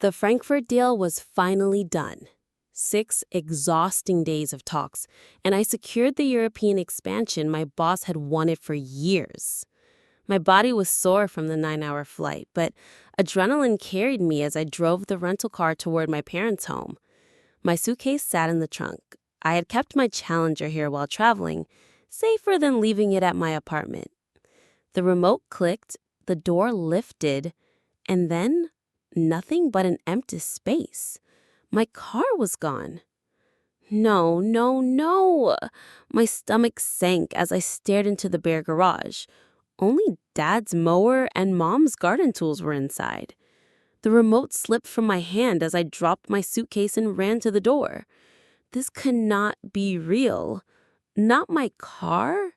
The Frankfurt deal was finally done. 6 exhausting days of talks, and I secured the European expansion my boss had wanted for years. My body was sore from the 9-hour flight, but adrenaline carried me as I drove the rental car toward my parents' home. My suitcase sat in the trunk. I had kept my Challenger here while traveling, safer than leaving it at my apartment. The remote clicked, the door lifted, and then nothing but an empty space. My car was gone. No, no, no. My stomach sank as I stared into the bare garage. Only Dad's mower and Mom's garden tools were inside. The remote slipped from my hand as I dropped my suitcase and ran to the door. This could not be real. Not my car?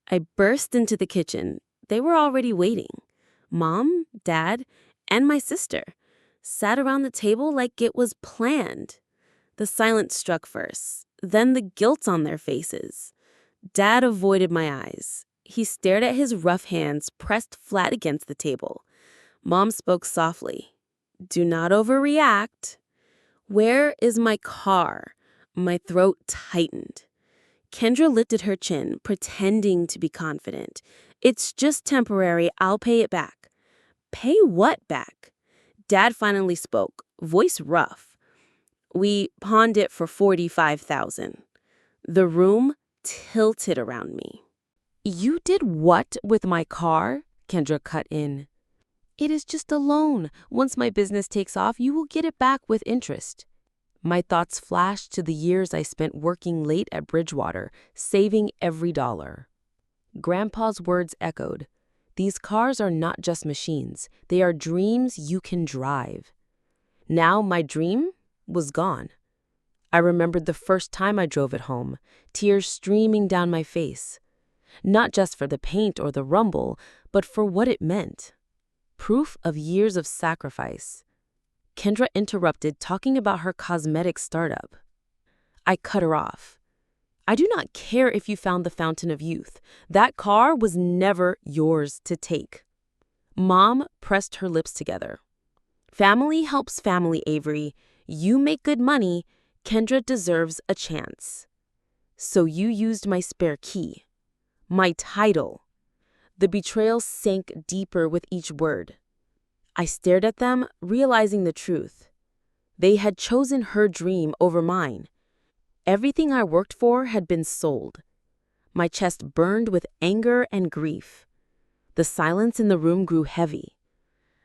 I burst into the kitchen. They were already waiting. Mom, Dad, and my sister sat around the table like it was planned. The silence struck first, then the guilt on their faces. Dad avoided my eyes. He stared at his rough hands pressed flat against the table. Mom spoke softly. "Do not overreact." "Where is my car?" My throat tightened. Kendra lifted her chin, pretending to be confident. "It's just temporary. I'll pay it back." "Pay what back?" Dad finally spoke, voice rough. "We pawned it for $45,000. The room tilted around me. "You did what with my car?" Kendra cut in. "It is just a loan. Once my business takes off, you will get it back with interest." My thoughts flashed to the years I spent working late at Bridgewater, saving every dollar. Grandpa's words echoed. These cars are not just machines. They are dreams you can drive. Now my dream was gone. I remembered the first time I drove it home, tears streaming down my face. Not just for the paint or the rumble, but for what it meant. Proof of years of sacrifice. Kendra interrupted, talking about her cosmetic startup. I cut her off. "I do not care if you found the fountain of youth. That car was never yours to take." Mom pressed her lips together. "Family helps family, Avery. You make good money. Kendra deserves a chance." "So you used my spare key. My title." The betrayal sank deeper with each word. I stared at them, realizing the truth. They had chosen her dream over mine. Everything I worked for had been sold. My chest burned with anger and grief. The silence in the room grew heavy.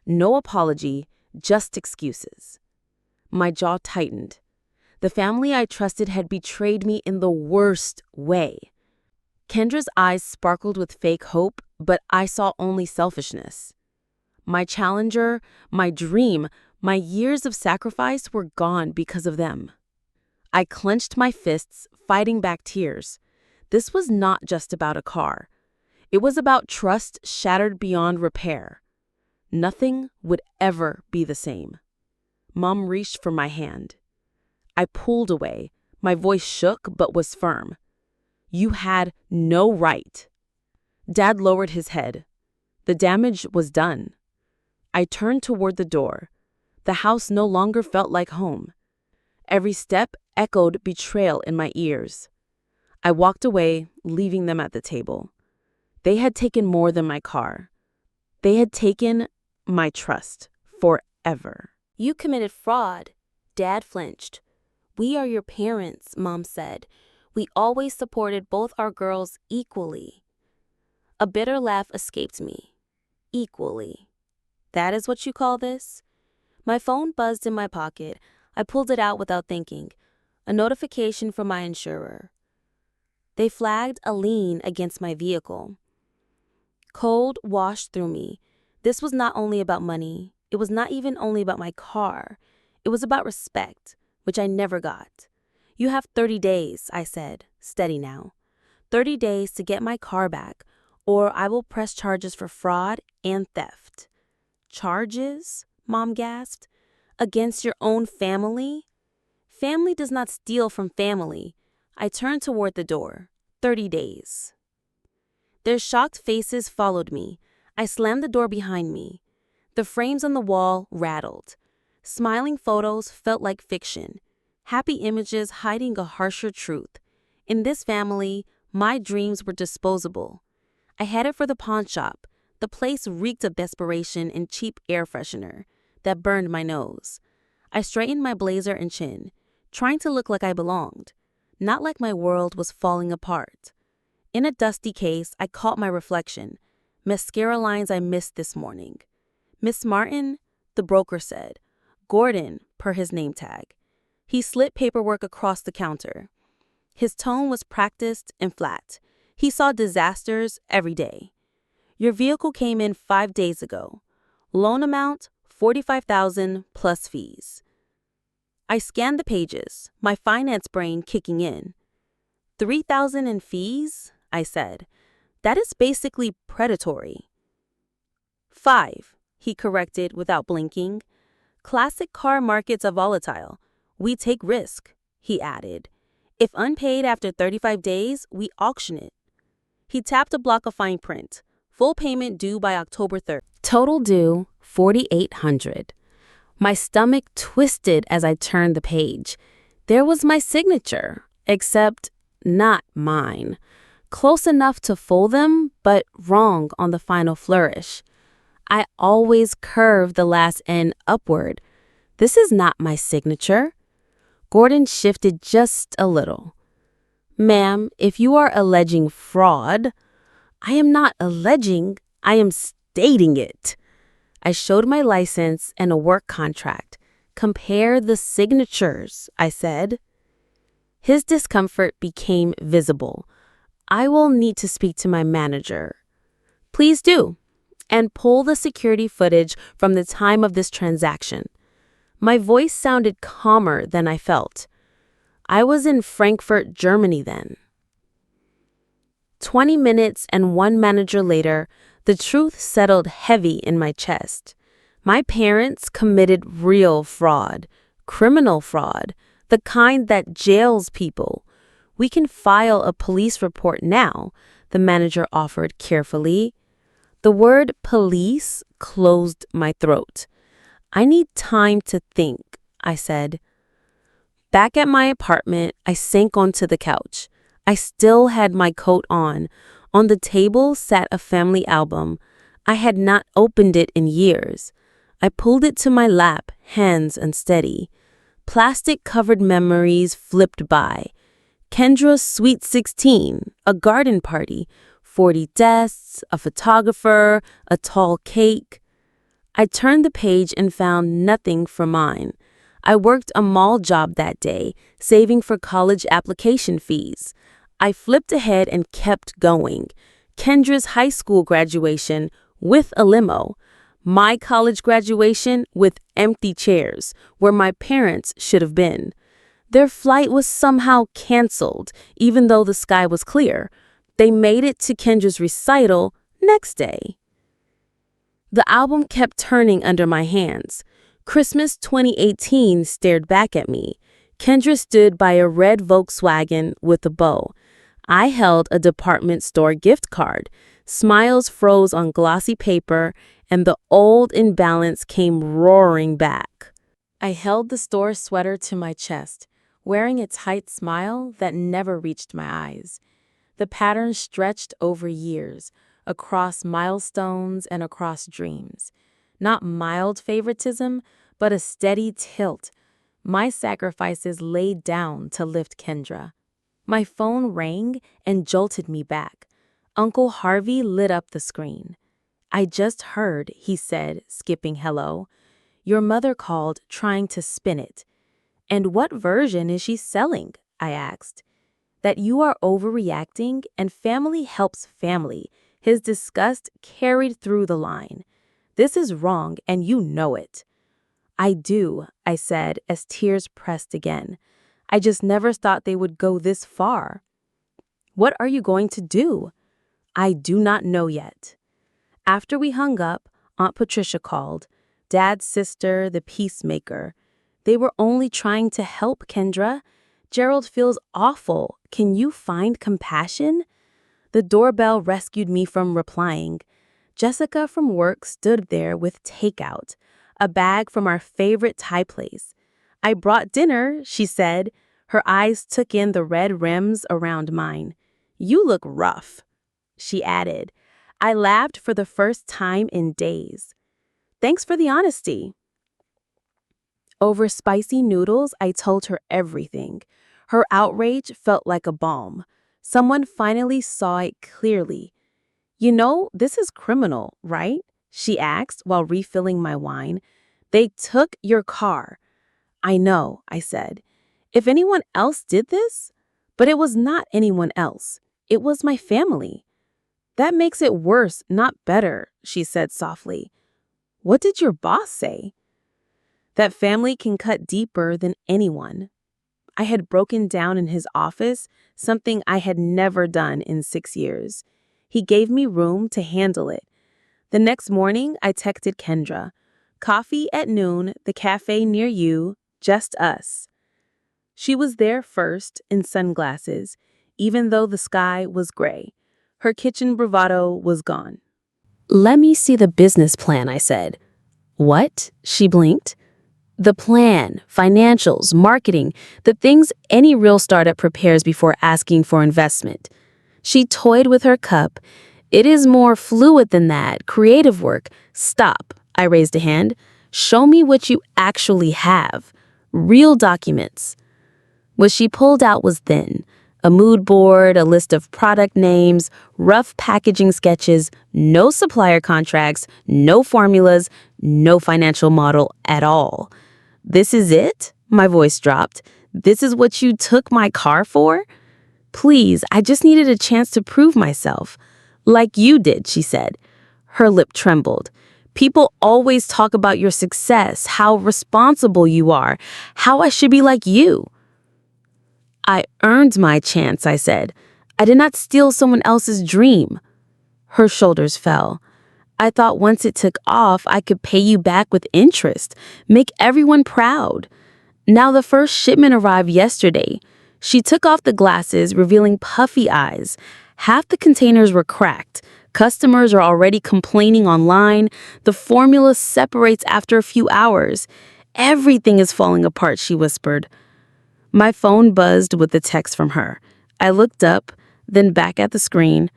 No apology, just excuses. My jaw tightened. The family I trusted had betrayed me in the worst way. Kendra's eyes sparkled with fake hope, but I saw only selfishness. My Challenger, my dream, my years of sacrifice were gone because of them. I clenched my fists, fighting back tears. This was not just about a car. It was about trust shattered beyond repair. Nothing would ever be the same. Mom reached for my hand. I pulled away. My voice shook but was firm. "You had no right." Dad lowered his head. The damage was done. I turned toward the door. The house no longer felt like home. Every step echoed betrayal in my ears. I walked away, leaving them at the table. They had taken more than my car. They had taken my trust forever. "You committed fraud." Dad flinched. "We are your parents," Mom said. "We always supported both our girls equally." A bitter laugh escaped me. Equally. That is what you call this? My phone buzzed in my pocket. I pulled it out without thinking. A notification from my insurer. They flagged a lien against my vehicle. Cold washed through me. This was not only about money. It was not even only about my car. It was about respect, which I never got. "You have 30 days, I said, steady now. 30 days to get my car back, or I will press charges for fraud and theft." "Charges?" Mom gasped. "Against your own family?" "Family does not steal from family." I turned toward the door. 30 days. Their shocked faces followed me. I slammed the door behind me. The frames on the wall rattled. Smiling photos felt like fiction, happy images hiding a harsher truth. In this family, my dreams were disposable. I headed for the pawn shop. The place reeked of desperation and cheap air freshener that burned my nose. I straightened my blazer and chin, trying to look like I belonged, not like my world was falling apart. In a dusty case, I caught my reflection, mascara lines I missed this morning. "Miss Martin," the broker said. "Gordon," per his name tag. He slid paperwork across the counter. His tone was practiced and flat. He saw disasters every day. "Your vehicle came in 5 days ago. Loan amount, $45,000 plus fees." I scanned the pages, my finance brain kicking in. "$3,000 in fees?" I said. "That is basically predatory." "5," he corrected without blinking. "Classic car markets are volatile. We take risk," he added. "If unpaid after 35 days, we auction it." He tapped a block of fine print. "Full payment due by October 3rd. Total due, $4,800. My stomach twisted as I turned the page. There was my signature, except not mine. Close enough to fool them, but wrong on the final flourish. I always curve the last N upward. This is not my signature. Gordon shifted just a little. "Ma'am, if you are alleging fraud—" "I am not alleging, I am stating it." I showed my license and a work contract. "Compare the signatures," I said. His discomfort became visible. "I will need to speak to my manager." "Please do, and pull the security footage from the time of this transaction." My voice sounded calmer than I felt. I was in Frankfurt, Germany then. 20 minutes and one manager later, the truth settled heavy in my chest. My parents committed real fraud, criminal fraud, the kind that jails people. "We can file a police report now," the manager offered carefully. The word police closed my throat. "I need time to think," I said. Back at my apartment, I sank onto the couch. I still had my coat on. On the table sat a family album. I had not opened it in years. I pulled it to my lap, hands unsteady. Plastic-covered memories flipped by. Kendra's Sweet 16, a garden party, 40 desks, a photographer, a tall cake. I turned the page and found nothing for mine. I worked a mall job that day, saving for college application fees. I flipped ahead and kept going. Kendra's high school graduation with a limo. My college graduation with empty chairs, where my parents should have been. Their flight was somehow canceled, even though the sky was clear. They made it to Kendra's recital next day. The album kept turning under my hands. Christmas 2018 stared back at me. Kendra stood by a red Volkswagen with a bow. I held a department store gift card. Smiles froze on glossy paper, and the old imbalance came roaring back. I held the store sweater to my chest, wearing a tight smile that never reached my eyes. The pattern stretched over years, across milestones and across dreams. Not mild favoritism, but a steady tilt. My sacrifices laid down to lift Kendra. My phone rang and jolted me back. Uncle Harvey lit up the screen. "I just heard," he said, skipping hello. "Your mother called trying to spin it." "And what version is she selling?" I asked. "That you are overreacting and family helps family." His disgust carried through the line. "This is wrong and you know it." "I do," I said as tears pressed again. "I just never thought they would go this far." "What are you going to do?" "I do not know yet." After we hung up, Aunt Patricia called. Dad's sister, the peacemaker. "They were only trying to help, Kendra. Gerald feels awful. Can you find compassion?" The doorbell rescued me from replying. Jessica from work stood there with takeout. a bag from our favorite Thai place. I brought dinner, she said. Her eyes took in the red rims around mine. You look rough, she added. I laughed for the first time in days. Thanks for the honesty. Over spicy noodles, I told her everything. Her outrage felt like a balm. Someone finally saw it clearly. You know, this is criminal, right? She asked while refilling my wine. They took your car. I know, I said. If anyone else did this? But it was not anyone else. It was my family. That makes it worse, not better, she said softly. What did your boss say? That family can cut deeper than anyone. I had broken down in his office, something I had never done in 6 years. He gave me room to handle it. The next morning, I texted Kendra. Coffee at noon, the cafe near you, just us. She was there first in sunglasses, even though the sky was gray. Her kitchen bravado was gone. Let me see the business plan, I said. What? She blinked. The plan, financials, marketing, the things any real startup prepares before asking for investment. She toyed with her cup. It is more fluid than that, creative work. Stop, I raised a hand. Show me what you actually have. Real documents. What she pulled out was thin. A mood board, a list of product names, rough packaging sketches, no supplier contracts, no formulas, no financial model at all. This is it? My voice dropped. This is what you took my car for? Please, I just needed a chance to prove myself. Like you did, she said. Her lip trembled. People always talk about your success, how responsible you are, how I should be like you. I earned my chance, I said. I did not steal someone else's dream. Her shoulders fell. I thought once it took off, I could pay you back with interest, make everyone proud. Now the first shipment arrived yesterday. She took off the glasses, revealing puffy eyes. Half the containers were cracked. Customers are already complaining online. The formula separates after a few hours. Everything is falling apart, she whispered. My phone buzzed with a text from her. I looked up, then back at the screen.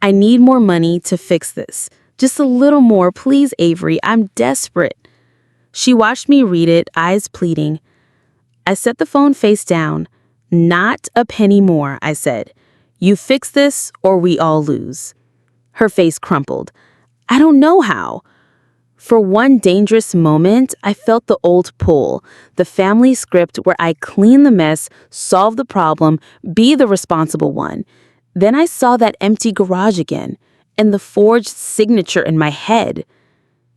I need more money to fix this. Just a little more, please, Avery. I'm desperate. She watched me read it, eyes pleading. I set the phone face down. Not a penny more, I said. You fix this or we all lose. Her face crumpled. I don't know how. For one dangerous moment, I felt the old pull, the family script where I clean the mess, solve the problem, be the responsible one. Then I saw that empty garage again, and the forged signature in my head.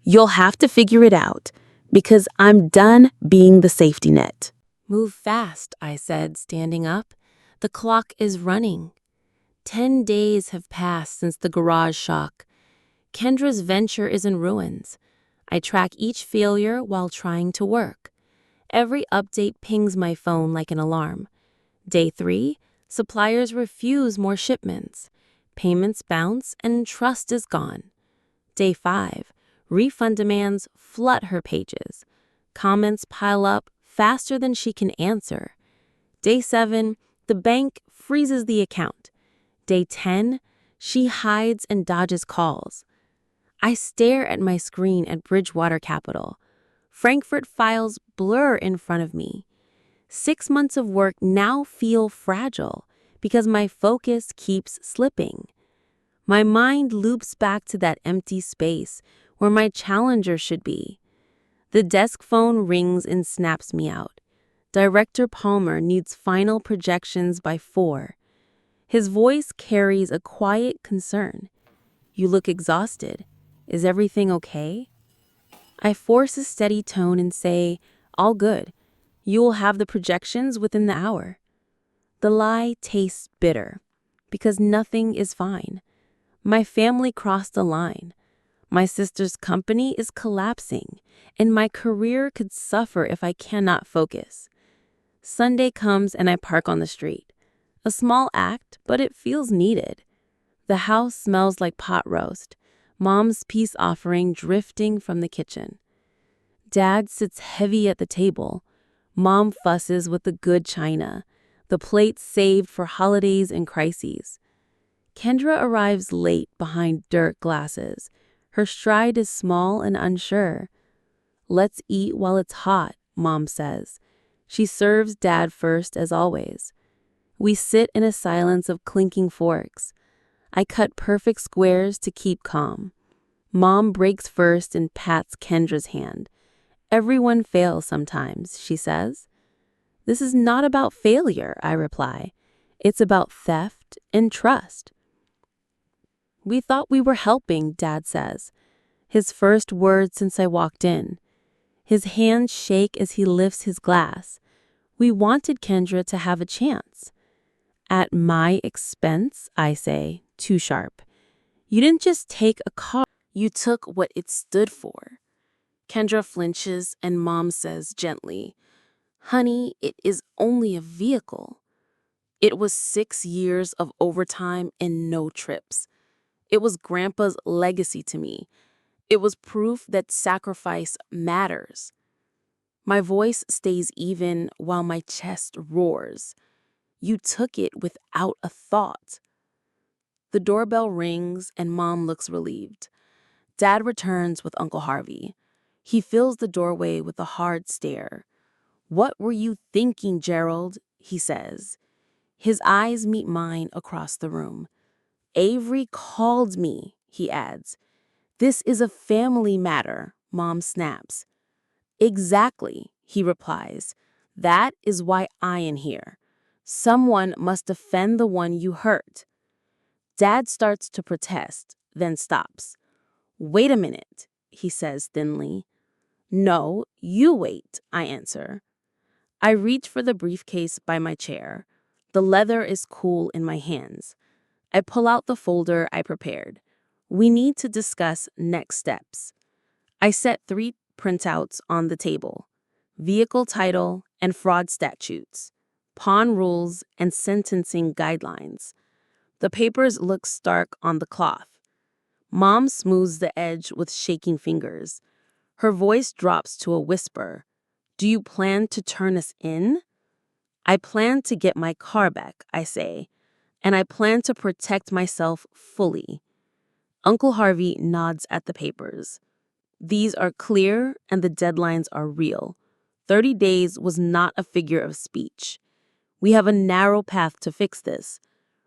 You'll have to figure it out, because I'm done being the safety net. Move fast, I said, standing up. The clock is running. 10 days have passed since the garage shock. Kendra's venture is in ruins. I track each failure while trying to work. Every update pings my phone like an alarm. Day 3, suppliers refuse more shipments. Payments bounce and trust is gone. Day 5, refund demands flood her pages. Comments pile up faster than she can answer. Day 7, the bank freezes the account. Day 10, she hides and dodges calls. I stare at my screen at Bridgewater Capital. Frankfurt files blur in front of me. 6 months of work now feel fragile because my focus keeps slipping. My mind loops back to that empty space where my challenger should be. The desk phone rings and snaps me out. Director Palmer needs final projections by 4. His voice carries a quiet concern. You look exhausted. Is everything okay? I force a steady tone and say, all good. You will have the projections within the hour. The lie tastes bitter because nothing is fine. My family crossed the line. My sister's company is collapsing, and my career could suffer if I cannot focus. Sunday comes and I park on the street. A small act, but it feels needed. The house smells like pot roast. Mom's peace offering drifting from the kitchen. Dad sits heavy at the table. Mom fusses with the good china, the plates saved for holidays and crises. Kendra arrives late behind dirt glasses. Her stride is small and unsure. "Let's eat while it's hot," Mom says. She serves Dad first, as always. We sit in a silence of clinking forks. I cut perfect squares to keep calm. Mom breaks first and pats Kendra's hand. "Everyone fails sometimes," she says. "This is not about failure," I reply. "It's about theft and trust." "We thought we were helping," Dad says. His first words since I walked in. His hands shake as he lifts his glass. "We wanted Kendra to have a chance." "At my expense," I say, too sharp. "You didn't just take a car. You took what it stood for." Kendra flinches and Mom says gently, "Honey, it is only a vehicle." It was 6 years of overtime and no trips. It was Grandpa's legacy to me. It was proof that sacrifice matters. My voice stays even while my chest roars. You took it without a thought. The doorbell rings and Mom looks relieved. Dad returns with Uncle Harvey. He fills the doorway with a hard stare. "What were you thinking, Gerald?" he says. His eyes meet mine across the room. "Avery called me," he adds. "This is a family matter," Mom snaps. "Exactly," he replies. "That is why I am here. Someone must defend the one you hurt." Dad starts to protest, then stops. "Wait a minute," he says thinly. "No, you wait," I answer. I reach for the briefcase by my chair. The leather is cool in my hands. I pull out the folder I prepared. We need to discuss next steps. I set 3 printouts on the table: vehicle title and fraud statutes, pawn rules and sentencing guidelines. The papers look stark on the cloth. Mom smooths the edge with shaking fingers. Her voice drops to a whisper. "Do you plan to turn us in?" "I plan to get my car back," I say, "and I plan to protect myself fully." Uncle Harvey nods at the papers. "These are clear and the deadlines are real. 30 days was not a figure of speech. We have a narrow path to fix this.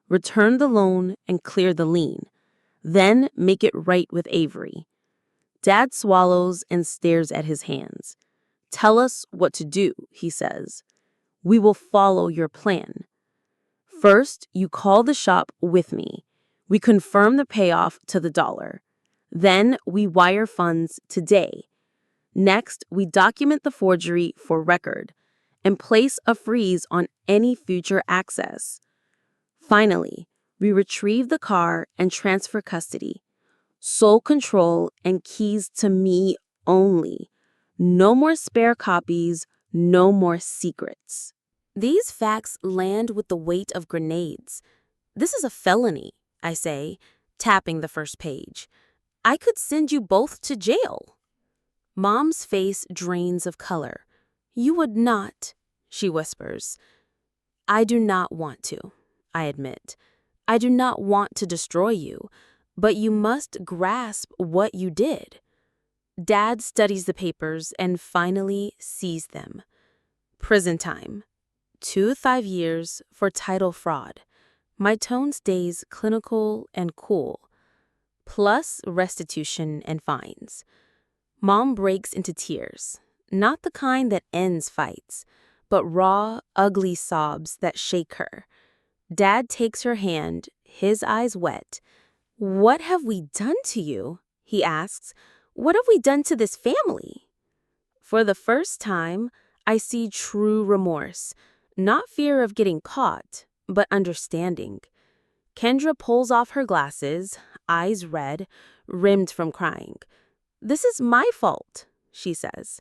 Return the loan and clear the lien. Then make it right with Avery." Dad swallows and stares at his hands. "Tell us what to do," he says. "We will follow your plan. First, you call the shop with me. We confirm the payoff to the dollar. Then we wire funds today. Next, we document the forgery for record and place a freeze on any future access. Finally, we retrieve the car and transfer custody. Sole control and keys to me only. No more spare copies, no more secrets." These facts land with the weight of grenades. "This is a felony," I say, tapping the first page. "I could send you both to jail." Mom's face drains of color. "You would not," she whispers. "I do not want to," I admit. "I do not want to destroy you, but you must grasp what you did." Dad studies the papers and finally sees them. Prison time. 2 to 5 years for title fraud. My tone stays clinical and cool. Plus restitution and fines. Mom breaks into tears. Not the kind that ends fights, but raw, ugly sobs that shake her. Dad takes her hand, his eyes wet. "What have we done to you?" he asks. "What have we done to this family?" For the first time, I see true remorse. Not fear of getting caught, but understanding. Kendra pulls off her glasses, eyes red, rimmed from crying. "This is my fault," she says,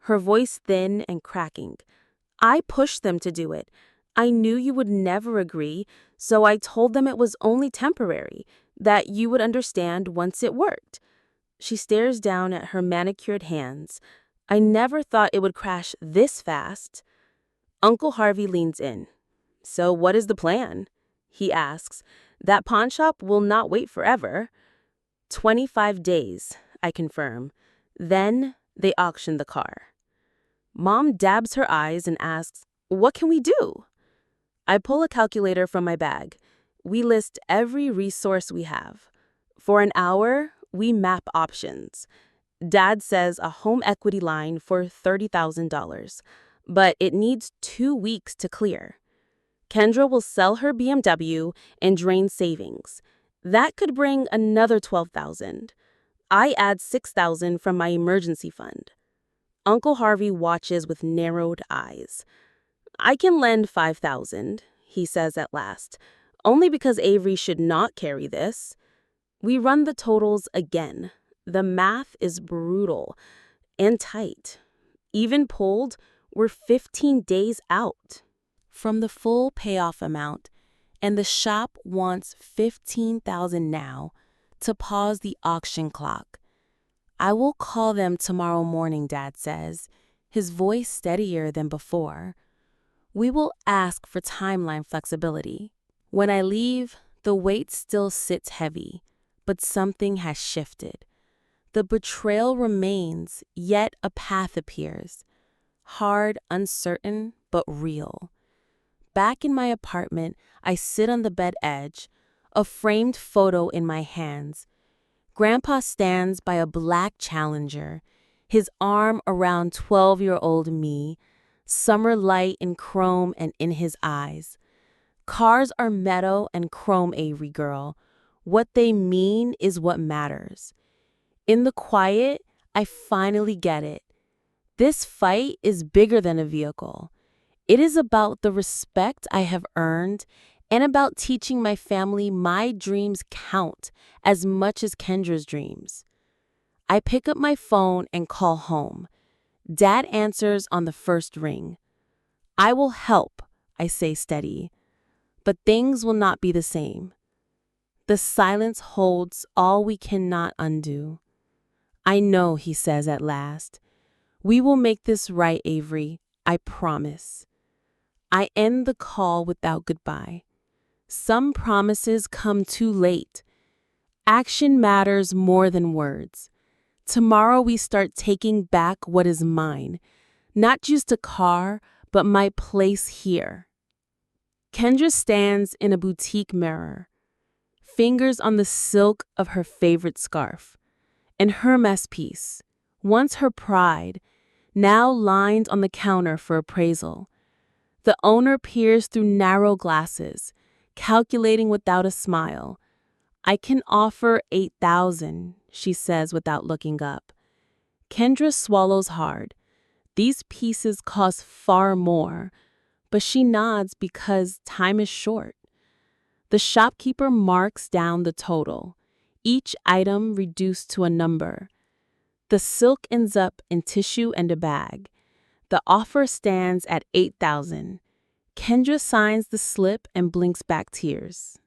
her voice thin and cracking. "I pushed them to do it. I knew you would never agree, so I told them it was only temporary, that you would understand once it worked." She stares down at her manicured hands. I never thought it would crash this fast. Uncle Harvey leans in. So what is the plan? He asks. That pawn shop will not wait forever. 25 days, I confirm. Then they auction the car. Mom dabs her eyes and asks, what can we do? I pull a calculator from my bag. We list every resource we have. For an hour, we map options. Dad says a home equity line for $30,000, but it needs 2 weeks to clear. Kendra will sell her BMW and drain savings. That could bring another $12,000. I add $6,000 from my emergency fund. Uncle Harvey watches with narrowed eyes. I can lend $5,000, he says at last, only because Avery should not carry this. We run the totals again. The math is brutal and tight. Even pulled, we're 15 days out from the full payoff amount, and the shop wants $15,000 now to pause the auction clock. I will call them tomorrow morning, Dad says, his voice steadier than before. We will ask for timeline flexibility. When I leave, the weight still sits heavy, but something has shifted. The betrayal remains, yet a path appears. Hard, uncertain, but real. Back in my apartment, I sit on the bed edge, a framed photo in my hands. Grandpa stands by a black Challenger, his arm around 12-year-old me, summer light in chrome and in his eyes. Cars are metal and chrome, Avery girl. What they mean is what matters. In the quiet, I finally get it. This fight is bigger than a vehicle. It is about the respect I have earned and about teaching my family my dreams count as much as Kendra's dreams. I pick up my phone and call home. Dad answers on the first ring. I will help, I say steady, but things will not be the same. The silence holds all we cannot undo. I know, he says at last. We will make this right, Avery. I promise. I end the call without goodbye. Some promises come too late. Action matters more than words. Tomorrow we start taking back what is mine. Not just a car, but my place here. Kendra stands in a boutique mirror, fingers on the silk of her favorite scarf. And her mess piece, once her pride, now lined on the counter for appraisal. The owner peers through narrow glasses, calculating without a smile. I can offer $8,000, she says without looking up. Kendra swallows hard. These pieces cost far more, but she nods because time is short. The shopkeeper marks down the total, each item reduced to a number. The silk ends up in tissue and a bag. The offer stands at $8,000. Kendra signs the slip and blinks back tears.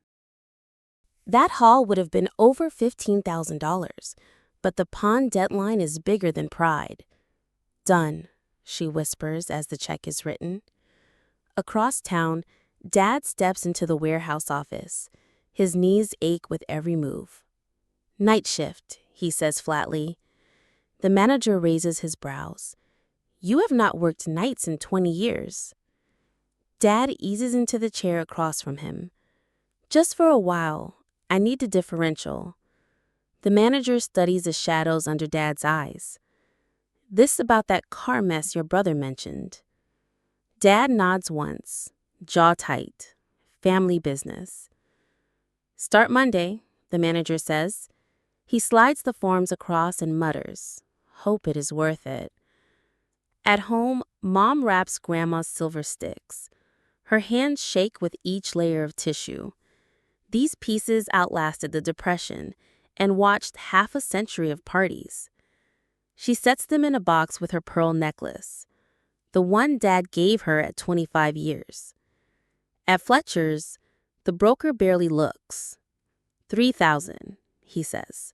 That haul would have been over $15,000, but the pawn deadline is bigger than pride. Done, she whispers as the check is written. Across town, Dad steps into the warehouse office. His knees ache with every move. Night shift, he says flatly. The manager raises his brows. You have not worked nights in 20 years. Dad eases into the chair across from him. Just for a while, I need a differential. The manager studies the shadows under Dad's eyes. This about that car mess your brother mentioned. Dad nods once, jaw tight. Family business. Start Monday, the manager says. He slides the forms across and mutters, hope it is worth it. At home, Mom wraps Grandma's silver sticks. Her hands shake with each layer of tissue. These pieces outlasted the Depression and watched half a century of parties. She sets them in a box with her pearl necklace, the one Dad gave her at 25 years. At Fletcher's, the broker barely looks. $3,000, he says.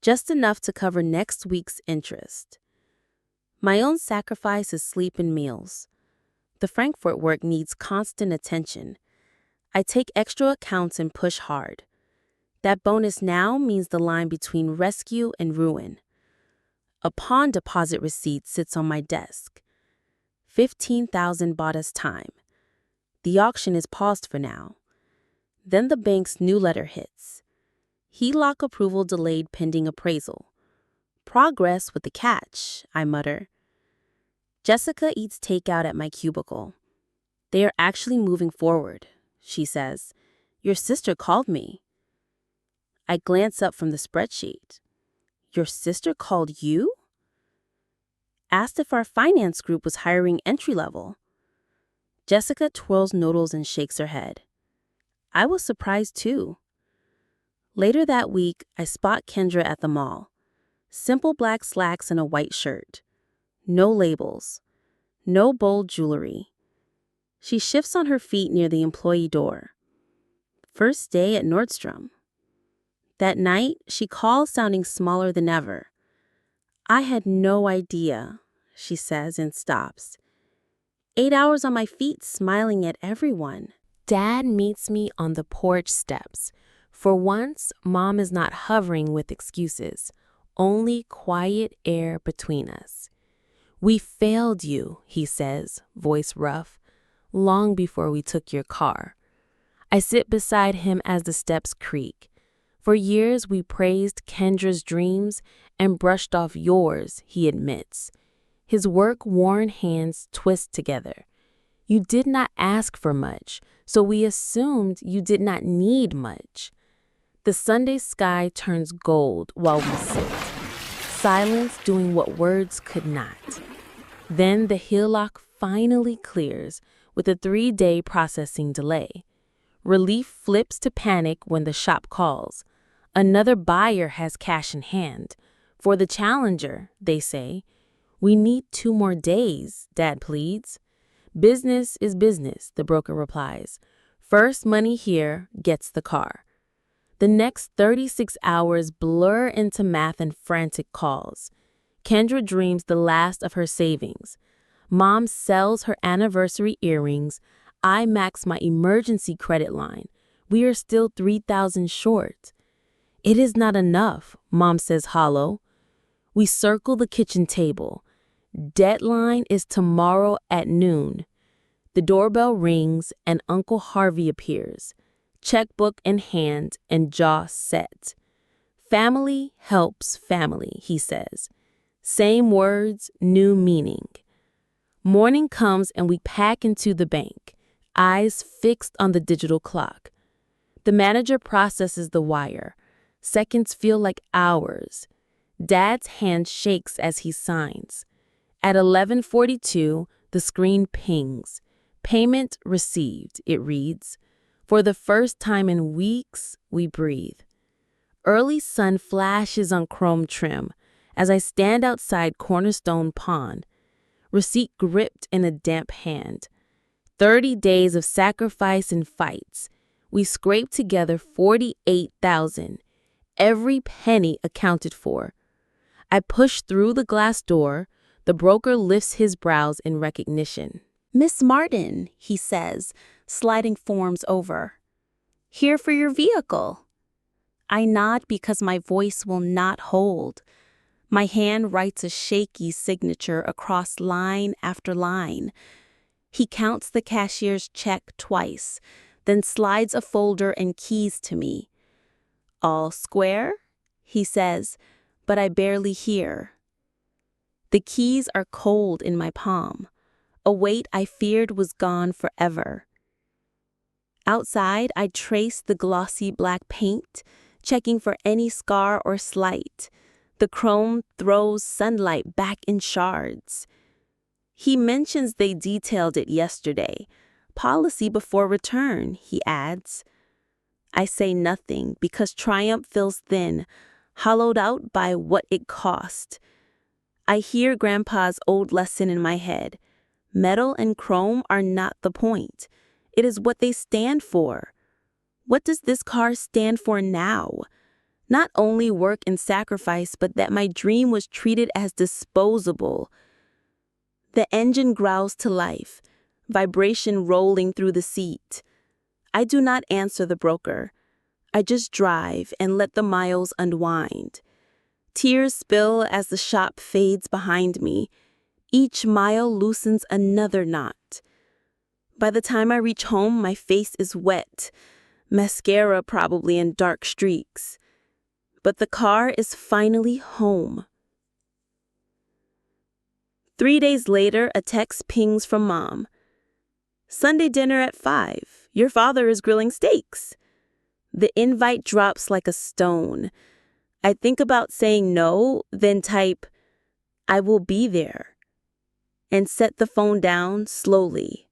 Just enough to cover next week's interest. My own sacrifice is sleep and meals. The Frankfurt work needs constant attention. I take extra accounts and push hard. That bonus now means the line between rescue and ruin. A pawn deposit receipt sits on my desk. 15,000 bought us time. The auction is paused for now. Then the bank's new letter hits. HELOC approval delayed pending appraisal. Progress with the catch, I mutter. Jessica eats takeout at my cubicle. They are actually moving forward, she says. Your sister called me. I glance up from the spreadsheet. Your sister called you? Asked if our finance group was hiring entry level. Jessica twirls noodles and shakes her head. I was surprised too. Later that week, I spot Kendra at the mall. Simple black slacks and a white shirt. No labels. No bold jewelry. She shifts on her feet near the employee door. First day at Nordstrom. That night, she calls sounding smaller than ever. I had no idea, she says and stops. 8 hours on my feet smiling at everyone. Dad meets me on the porch steps. For once, Mom is not hovering with excuses. Only quiet air between us. We failed you, he says, voice rough, long before we took your car. I sit beside him as the steps creak. For years, we praised Kendra's dreams and brushed off yours, he admits. His work-worn hands twist together. You did not ask for much, so we assumed you did not need much. The Sunday sky turns gold while we sit. Silence doing what words could not. Then the HELOC finally clears with a 3-day processing delay. Relief flips to panic when the shop calls. Another buyer has cash in hand. For the challenger, they say. We need 2 more days, Dad pleads. Business is business, the broker replies. First money here gets the car. The next 36 hours blur into math and frantic calls. Kendra dreams the last of her savings. Mom sells her anniversary earrings. I max my emergency credit line. We are still $3,000 short. It is not enough, Mom says hollow. We circle the kitchen table. Deadline is tomorrow at noon. The doorbell rings and Uncle Harvey appears. Checkbook in hand and jaw set. Family helps family, he says. Same words, new meaning. Morning comes and we pack into the bank, eyes fixed on the digital clock. The manager processes the wire. Seconds feel like hours. Dad's hand shakes as he signs. At 11:42, the screen pings. Payment received, it reads. For the first time in weeks, we breathe. Early sun flashes on chrome trim as I stand outside Cornerstone Pond, receipt gripped in a damp hand. 30 days of sacrifice and fights. We scraped together $48,000. Every penny accounted for. I push through the glass door. The broker lifts his brows in recognition. Miss Martin, he says, sliding forms over. Here for your vehicle. I nod because my voice will not hold. My hand writes a shaky signature across line after line. He counts the cashier's check twice, then slides a folder and keys to me. All square? He says, but I barely hear. The keys are cold in my palm. A weight I feared was gone forever. Outside, I trace the glossy black paint, checking for any scar or slight. The chrome throws sunlight back in shards. He mentions they detailed it yesterday. Policy before return, he adds. I say nothing because triumph feels thin, hollowed out by what it cost. I hear Grandpa's old lesson in my head. Metal and chrome are not the point. It is what they stand for. What does this car stand for now? Not only work and sacrifice, but that my dream was treated as disposable. The engine growls to life, vibration rolling through the seat. I do not answer the broker. I just drive and let the miles unwind. Tears spill as the shop fades behind me. Each mile loosens another knot. By the time I reach home, my face is wet, mascara probably in dark streaks. But the car is finally home. 3 days later, a text pings from Mom. Sunday dinner at 5. Your father is grilling steaks. The invite drops like a stone. I think about saying no, then type, I will be there, and set the phone down slowly.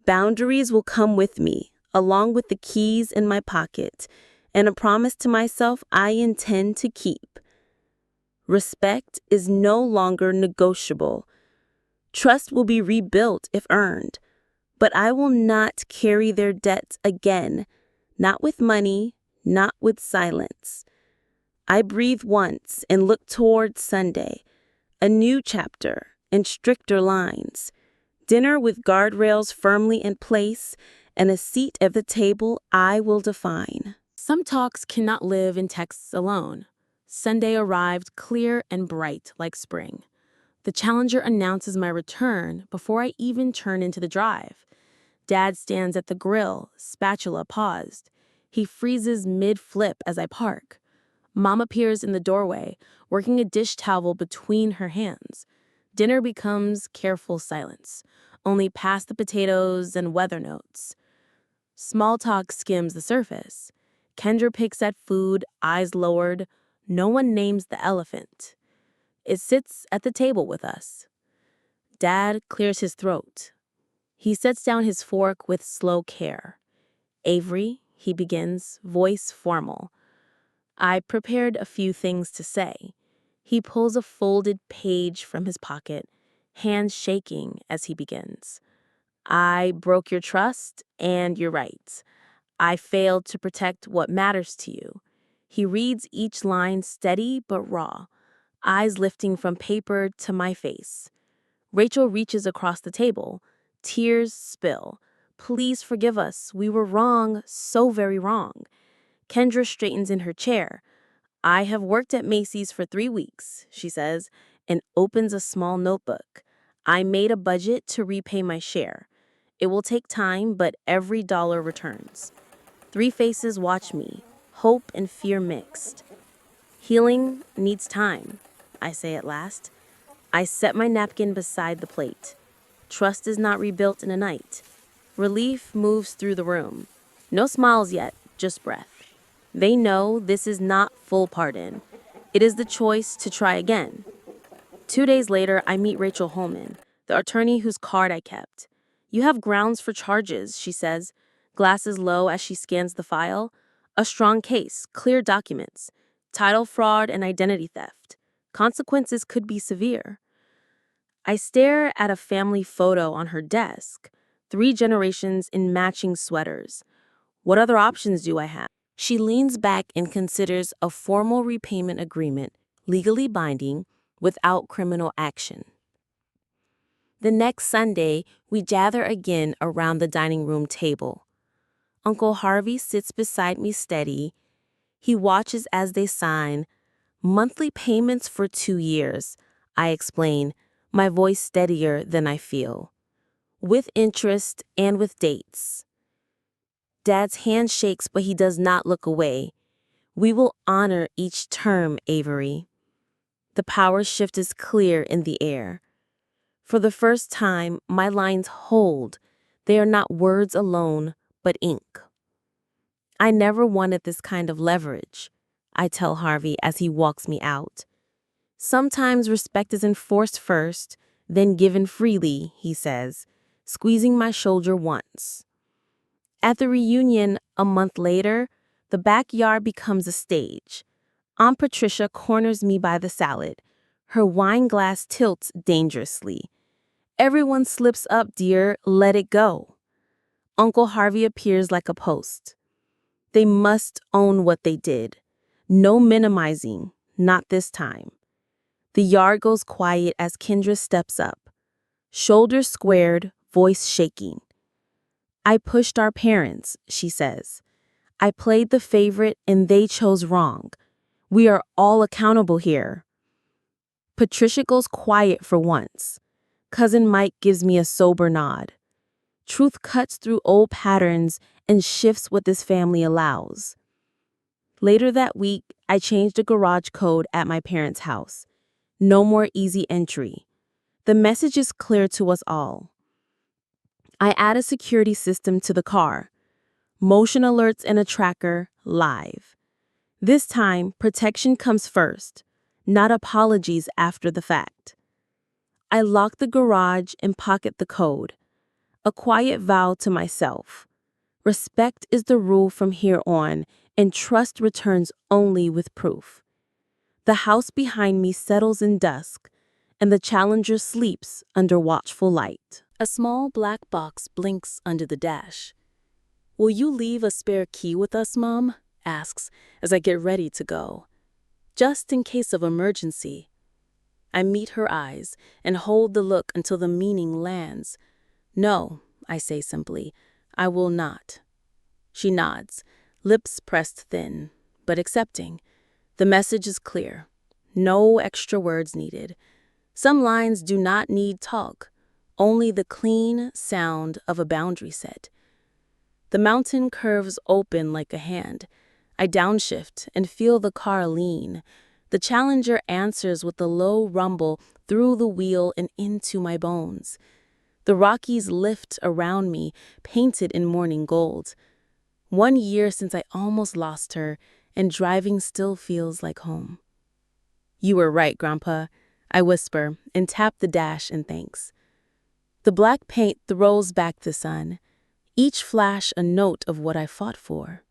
Boundaries will come with me, along with the keys in my pocket, and a promise to myself I intend to keep. Respect is no longer negotiable. Trust will be rebuilt if earned, but I will not carry their debts again, not with money, not with silence. I breathe once and look toward Sunday, a new chapter and stricter lines, dinner with guardrails firmly in place, and a seat at the table I will define. Some talks cannot live in texts alone. Sunday arrived clear and bright like spring. The Challenger announces my return before I even turn into the drive. Dad stands at the grill, spatula paused. He freezes mid-flip as I park. Mom appears in the doorway, working a dish towel between her hands. Dinner becomes careful silence, only past the potatoes and weather notes. Small talk skims the surface. Kendra picks at food, eyes lowered. No one names the elephant. It sits at the table with us. Dad clears his throat. He sets down his fork with slow care. Avery, he begins, voice formal. I prepared a few things to say. He pulls a folded page from his pocket, hands shaking as he begins. I broke your trust and your rights. I failed to protect what matters to you. He reads each line steady but raw, eyes lifting from paper to my face. Rachel reaches across the table. Tears spill. Please forgive us. We were wrong, so very wrong. Kendra straightens in her chair. I have worked at Macy's for 3 weeks, she says, and opens a small notebook. I made a budget to repay my share. It will take time, but every dollar returns. 3 faces watch me, hope and fear mixed. Healing needs time, I say at last. I set my napkin beside the plate. Trust is not rebuilt in a night. Relief moves through the room. No smiles yet, just breath. They know this is not full pardon. It is the choice to try again. 2 days later, I meet Rachel Holman, the attorney whose card I kept. You have grounds for charges, she says, glasses low as she scans the file. A strong case, clear documents, title fraud and identity theft. Consequences could be severe. I stare at a family photo on her desk, 3 generations in matching sweaters. What other options do I have? She leans back and considers a formal repayment agreement, legally binding, without criminal action. The next Sunday, we gather again around the dining room table. Uncle Harvey sits beside me steady. He watches as they sign monthly payments for 2 years. I explain, my voice steadier than I feel. With interest and with dates. Dad's hand shakes, but he does not look away. We will honor each term, Avery. The power shift is clear in the air. For the first time, my lines hold. They are not words alone, but ink. I never wanted this kind of leverage, I tell Harvey as he walks me out. Sometimes respect is enforced first, then given freely, he says, squeezing my shoulder once. At the reunion, a month later, the backyard becomes a stage. Aunt Patricia corners me by the salad. Her wine glass tilts dangerously. Everyone slips up, dear, let it go. Uncle Harvey appears like a post. They must own what they did. No minimizing, not this time. The yard goes quiet as Kendra steps up. shoulders squared, voice shaking. I pushed our parents, she says. I played the favorite and they chose wrong. We are all accountable here. Patricia goes quiet for once. Cousin Mike gives me a sober nod. Truth cuts through old patterns and shifts what this family allows. Later that week, I changed a garage code at my parents' house. No more easy entry. The message is clear to us all. I add a security system to the car. Motion alerts and a tracker live. This time, protection comes first, not apologies after the fact. I lock the garage and pocket the code. A quiet vow to myself. Respect is the rule from here on, and trust returns only with proof. The house behind me settles in dusk, and the Challenger sleeps under watchful light. A small black box blinks under the dash. "Will you leave a spare key with us, Mom?" asks as I get ready to go. "Just in case of emergency." I meet her eyes and hold the look until the meaning lands. "No," I say simply, "I will not." She nods, lips pressed thin, but accepting. The message is clear. No extra words needed. Some lines do not need talk, only the clean sound of a boundary set. The mountain curves open like a hand. I downshift and feel the car lean. The Challenger answers with a low rumble through the wheel and into my bones. The Rockies lift around me, painted in morning gold. 1 year since I almost lost her, and driving still feels like home. "You were right, Grandpa," I whisper and tap the dash in thanks. The black paint throws back the sun, each flash a note of what I fought for.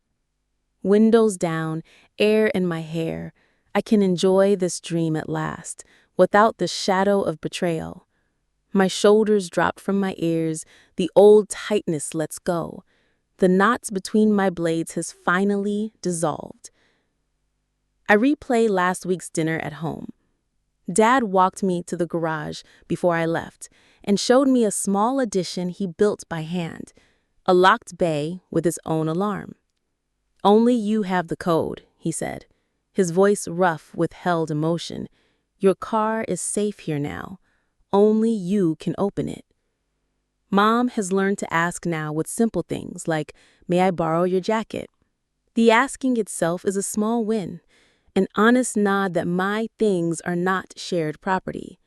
Windows down, air in my hair, I can enjoy this dream at last, without the shadow of betrayal. My shoulders drop from my ears, the old tightness lets go. The knots between my blades has finally dissolved. I replay last week's dinner at home. Dad walked me to the garage before I left and showed me a small addition he built by hand, a locked bay with its own alarm. "Only you have the code," he said, his voice rough with held emotion. "Your car is safe here now. Only you can open it." Mom has learned to ask now with simple things like, "May I borrow your jacket?" The asking itself is a small win, an honest nod that my things are not shared property.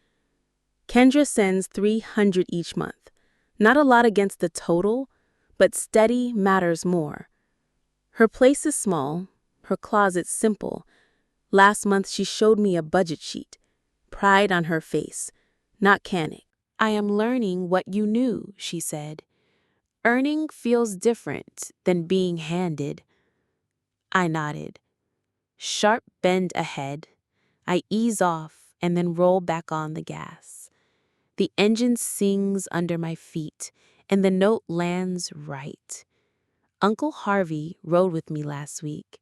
Kendra sends $300 each month. Not a lot against the total, but steady matters more. Her place is small, her closet simple. Last month she showed me a budget sheet. Pride on her face, not panic. "I am learning what you knew," she said. "Earning feels different than being handed." I nodded. Sharp bend ahead. I ease off and then roll back on the gas. The engine sings under my feet, and the note lands right. Uncle Harvey rode with me last week.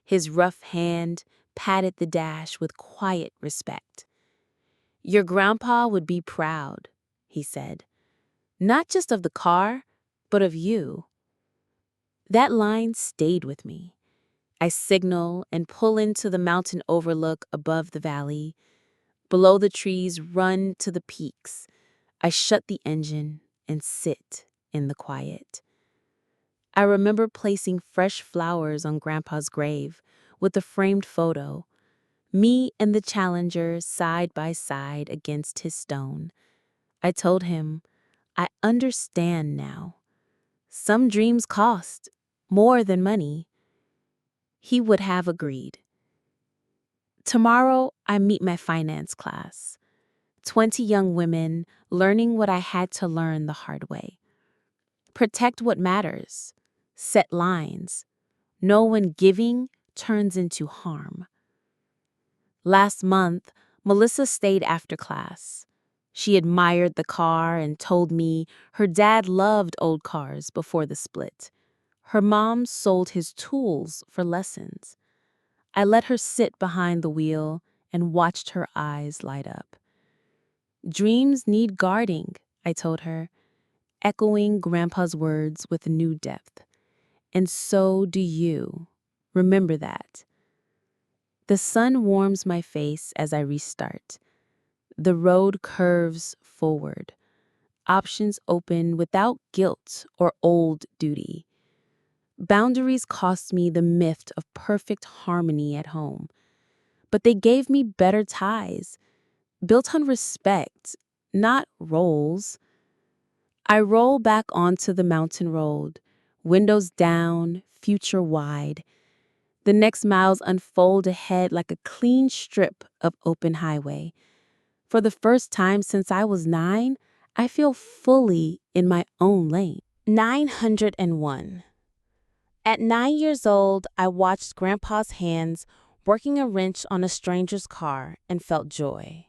His rough hand patted the dash with quiet respect. "Your grandpa would be proud," he said. "Not just of the car, but of you." That line stayed with me. I signal and pull into the mountain overlook above the valley. Below the trees, run to the peaks. I shut the engine and sit in the quiet. I remember placing fresh flowers on Grandpa's grave with a framed photo. Me and the Challenger side by side against his stone. I told him, "I understand now. Some dreams cost more than money." He would have agreed. Tomorrow, I meet my finance class. 20 young women learning what I had to learn the hard way. Protect what matters. Set lines. Know when giving turns into harm. Last month, Melissa stayed after class. She admired the car and told me her dad loved old cars before the split. Her mom sold his tools for lessons. I let her sit behind the wheel and watched her eyes light up. "Dreams need guarding," I told her, echoing Grandpa's words with new depth. And so do you. Remember that. The sun warms my face as I restart. The road curves forward. Options open without guilt or old duty. Boundaries cost me the myth of perfect harmony at home. But they gave me better ties, built on respect, not roles. I roll back onto the mountain road, windows down, future wide. The next miles unfold ahead like a clean strip of open highway. For the first time since I was 9, I feel fully in my own lane. 901. At 9 years old, I watched Grandpa's hands working a wrench on a stranger's car and felt joy.